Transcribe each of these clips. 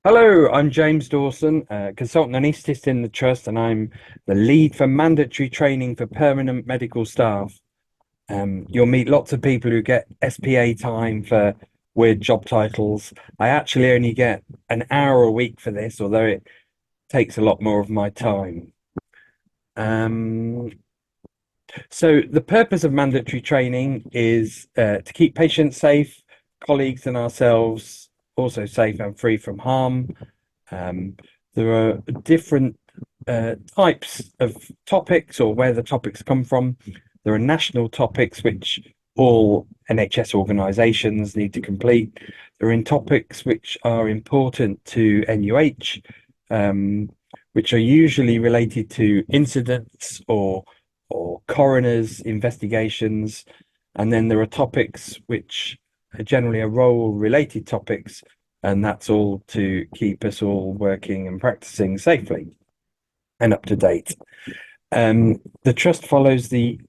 Hello, I'm James Dawson, consultant anaesthetist in the Trust, and I'm the lead for mandatory training for permanent medical staff. You'll meet lots of people who get SPA time for weird job titles. I actually only get an hour a week for this, although it takes a lot more of my time. Um, so the purpose of mandatory training is to keep patients safe, colleagues and ourselves also safe and free from harm. Um, there are different types of topics or where the topics come from. There are national topics which all NHS organisations need to complete. There are topics which are important to NUH, which are usually related to incidents or coroners' investigations. And then there are topics which are generally are role-related topics, and that's all to keep us all working and practicing safely and up to date. The trust follows the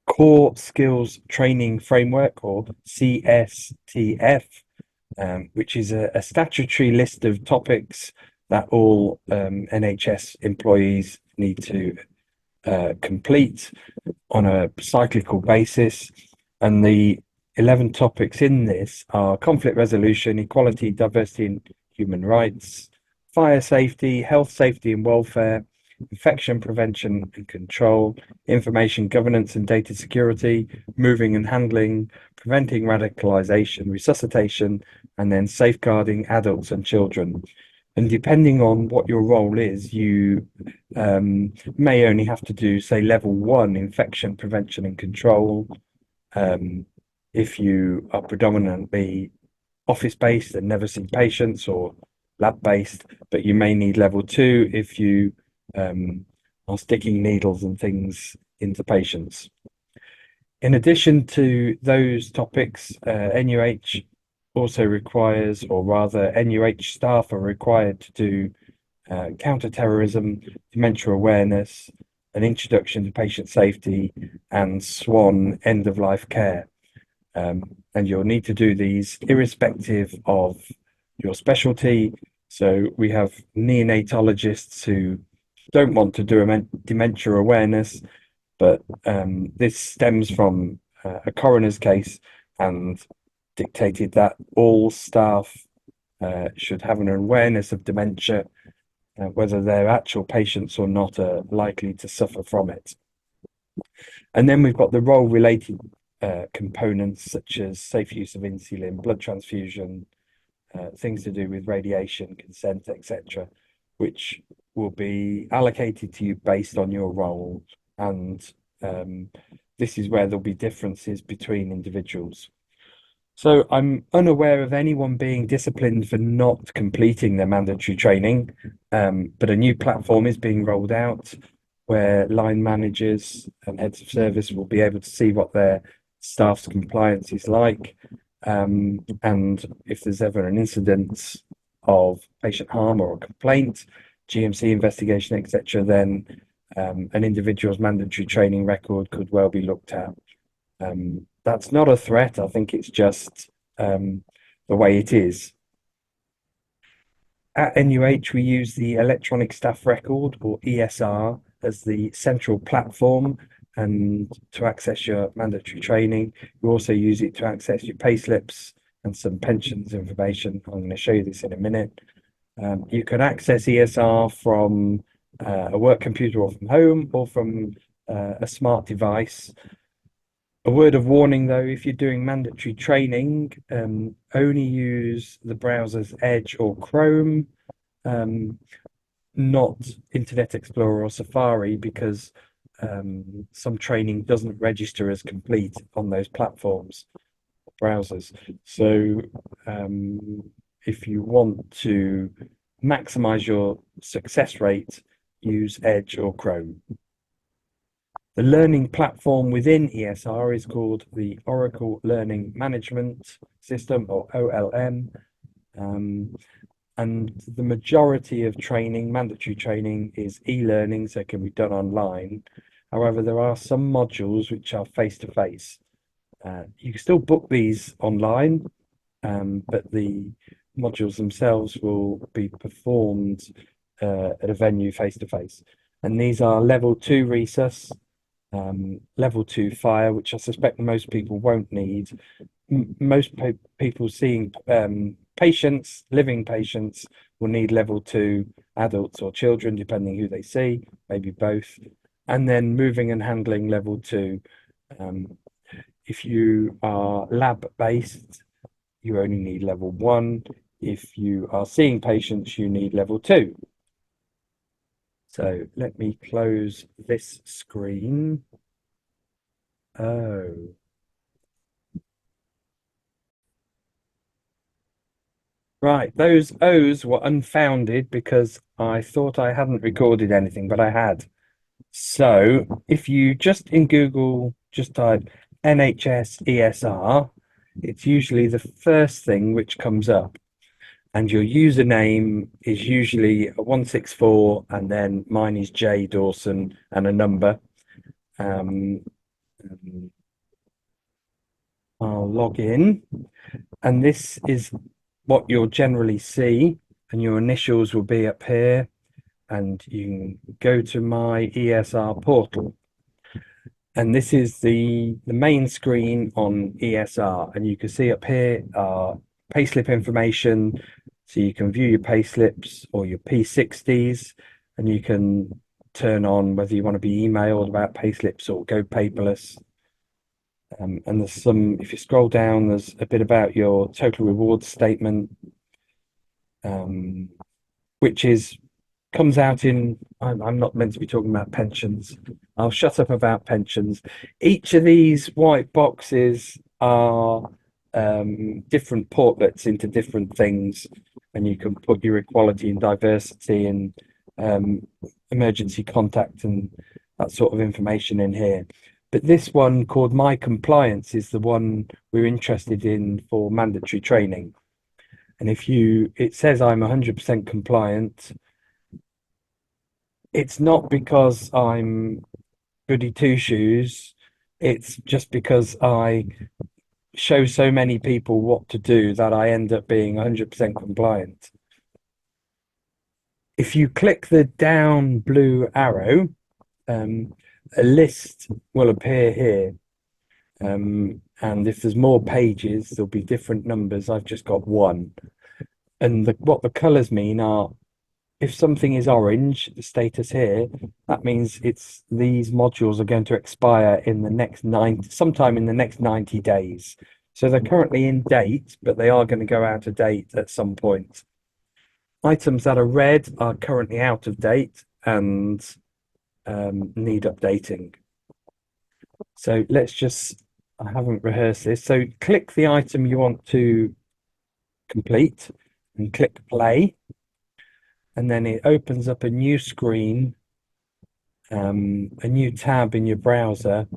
Core Skills Training Framework, or CSTF, which is a statutory list of topics that all NHS employees need to complete on a cyclical basis. And the 11 topics in this are conflict resolution, equality, diversity, and human rights, fire safety, health, safety, and welfare, infection prevention and control, information governance and data security, moving and handling, preventing radicalization, resuscitation, and then safeguarding adults and children. And depending on what your role is, you may only have to do, say, level one infection prevention and control. Um, if you are predominantly office based and never see patients, or lab based, but you may need level two if you are sticking needles and things into patients. In addition to those topics, NUH also requires, or rather, NUH staff are required to do counter-terrorism, dementia awareness, an introduction to patient safety, and SWAN end-of-life care. And you'll need to do these irrespective of your specialty. So we have neonatologists who don't want to do a dementia awareness, but this stems from a coroner's case and dictated that all staff should have an awareness of dementia, whether they're actual patients or not are likely to suffer from it. And then we've got the role related components such as safe use of insulin, blood transfusion, things to do with radiation, consent, etc., which will be allocated to you based on your role. And this is where there'll be differences between individuals. So I'm unaware of anyone being disciplined for not completing their mandatory training, but a new platform is being rolled out where line managers and heads of service will be able to see what their staff's compliance is like. And if there's ever an incident of patient harm or a complaint, GMC investigation, etc., then an individual's mandatory training record could well be looked at. That's not a threat. I think it's just the way it is. At NUH, we use the Electronic Staff Record, or ESR, as the central platform and to access your mandatory training. You also use it to access your payslips and some pensions information. I'm going to show you this in a minute. You can access ESR from a work computer or from home or from a smart device. A word of warning though, if you're doing mandatory training, only use the browsers Edge or Chrome, not Internet Explorer or Safari, because some training doesn't register as complete on those platforms, browsers. So if you want to maximize your success rate, use Edge or Chrome. The learning platform within ESR is called the Oracle Learning Management System, or OLM. And the majority of training, mandatory training, is e-learning, so it can be done online. However, there are some modules which are face-to-face. You can still book these online, but the modules themselves will be performed at a venue face to face. And these are level 2 resus, level 2 fire, which I suspect most people won't need. Most people seeing patients, living patients, will need level 2 adults or children, depending who they see, maybe both. And then moving and handling level 2. If you are lab based, you only need level 1. If you are seeing patients, you need level 2. So let me close this screen. Oh. Right, those O's were unfounded because I thought I hadn't recorded anything, but I had. So if you just in Google just type NHS ESR, it's usually the first thing which comes up. And your username is usually a 164, and then mine is J Dawson and a number. I'll log in, and this is what you'll generally see, and your initials will be up here, and you can go to my ESR portal. And this is the main screen on ESR, and you can see up here payslip information. So you can view your payslips or your P60s, and you can turn on whether you want to be emailed about payslips or go paperless. And there's some, if you scroll down, there's a bit about your total rewards statement, which comes out in, I'm not meant to be talking about pensions. I'll shut up about pensions. Each of these white boxes are different portlets into different things, and you can put your equality and diversity and emergency contact and that sort of information in here. But this one called My Compliance is the one we're interested in for mandatory training. And it says I'm 100% compliant. It's not because I'm goody two shoes. It's just because I show so many people what to do that I end up being 100% compliant. If you click the down blue arrow, a list will appear here. And if there's more pages, there'll be different numbers. I've just got one. And what the colors mean are, if something is orange, the status here, that means these modules are going to expire in the next sometime in the next 90 days. So they're currently in date, but they are going to go out of date at some point. Items that are red are currently out of date and need updating. So I haven't rehearsed this. So click the item you want to complete and click play. And then it opens up a new screen, a new tab in your browser.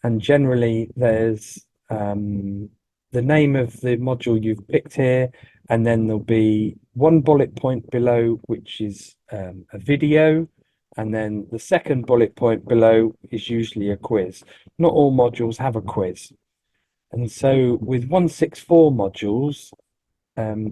And generally there's the name of the module you've picked here, and then there'll be one bullet point below, which is a video. And then the second bullet point below is usually a quiz. Not all modules have a quiz. And so with 164 modules,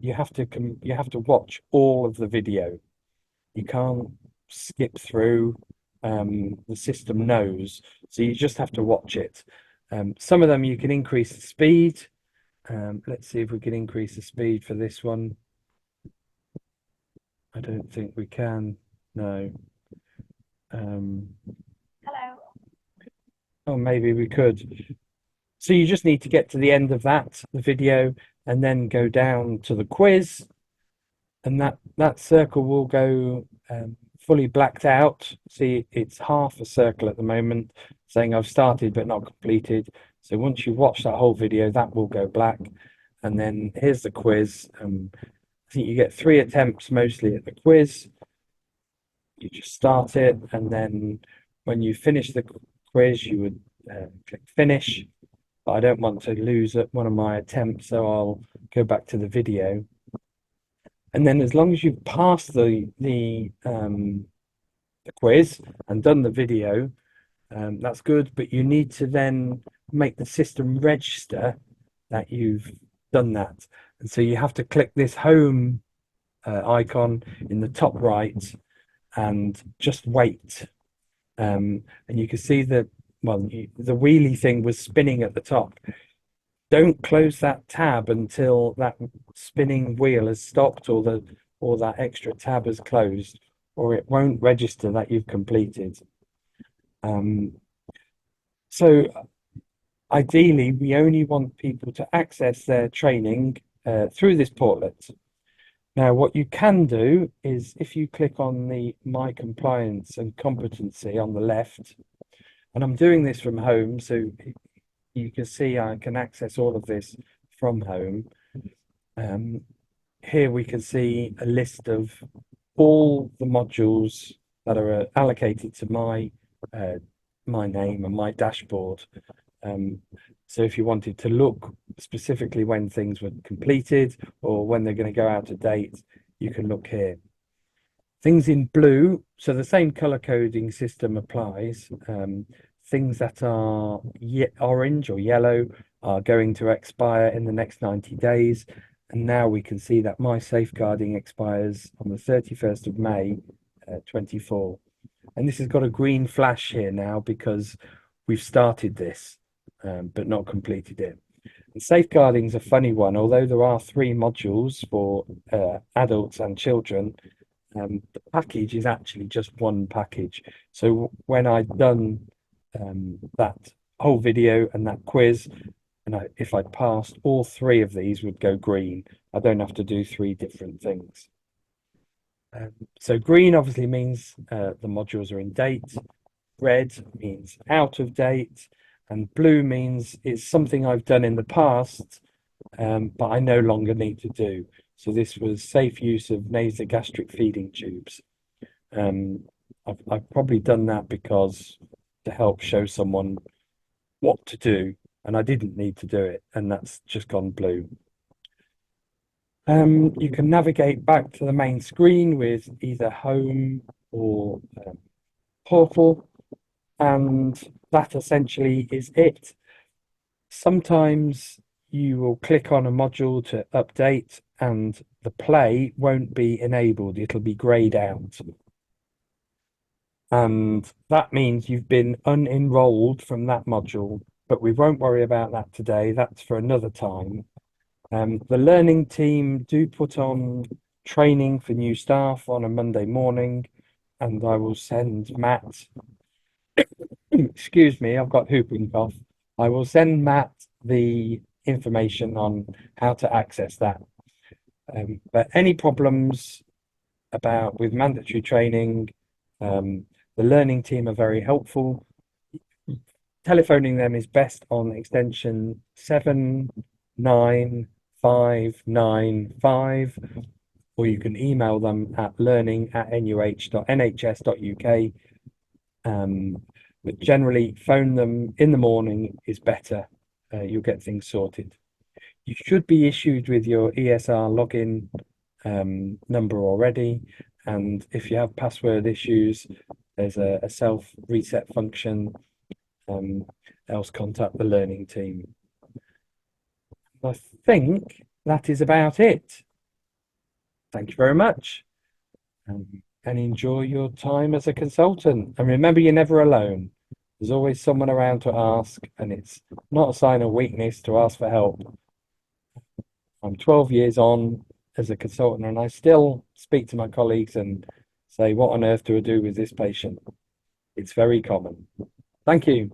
you have to watch all of the video. You can't skip through. The system knows, so you just have to watch it. Some of them you can increase the speed. Let's see if we can increase the speed for this one. I don't think we can. No. Hello. Oh, maybe we could. So you just need to get to the end of the video, and then go down to the quiz, and that circle will go fully blacked out. See, it's half a circle at the moment, saying I've started but not completed. So once you watch that whole video, that will go black. And then here's the quiz. I think you get 3 attempts mostly at the quiz. You just start it, and then when you finish the quiz, you would click finish. But I don't want to lose one of my attempts, so I'll go back to the video. And then as long as you've passed the quiz and done the video, that's good. But you need to then make the system register that you've done that. And so you have to click this home icon in the top right and just wait. And you can see that, well, the wheelie thing was spinning at the top. Don't close that tab until that spinning wheel has stopped or that extra tab has closed, or it won't register that you've completed. So ideally, we only want people to access their training through this portlet. Now, what you can do is if you click on the My Compliance and Competency on the left, and I'm doing this from home, so you can see I can access all of this from home. Here we can see a list of all the modules that are allocated to my name and my dashboard. So if you wanted to look specifically when things were completed or when they're going to go out of date, you can look here. Things in blue, so the same color coding system applies. Things that are orange or yellow are going to expire in the next 90 days. And now we can see that my safeguarding expires on the 31st of May 24. And this has got a green flash here now because we've started this, but not completed it. And safeguarding is a funny one. Although there are 3 modules for adults and children, the package is actually just one package. So when I'd done that whole video and that quiz, and if I passed, all 3 of these would go green. I don't have to do 3 different things. So green obviously means the modules are in date. Red means out of date. And blue means it's something I've done in the past, but I no longer need to do. So this was safe use of nasogastric feeding tubes. I've probably done that because to help show someone what to do, and I didn't need to do it, and that's just gone blue. You can navigate back to the main screen with either home or portal, and that essentially is it. Sometimes you will click on a module to update and the play won't be enabled, it'll be grayed out. And that means you've been unenrolled from that module, but we won't worry about that today. That's for another time. The learning team do put on training for new staff on a Monday morning, and I will send Matt, excuse me, I've got whooping cough. I will send Matt the information on how to access that. But any problems with mandatory training, the learning team are very helpful. Telephoning them is best on extension 79595, or you can email them at learning@nuh.nhs.uk. But generally, phone them in the morning is better. You'll get things sorted. You should be issued with your ESR login number already. And if you have password issues, there's a self reset function. Else contact the learning team. I think that is about it. Thank you very much. And enjoy your time as a consultant. And remember, you're never alone. There's always someone around to ask, and it's not a sign of weakness to ask for help. I'm 12 years on as a consultant, and I still speak to my colleagues and say, what on earth do I do with this patient? It's very common. Thank you.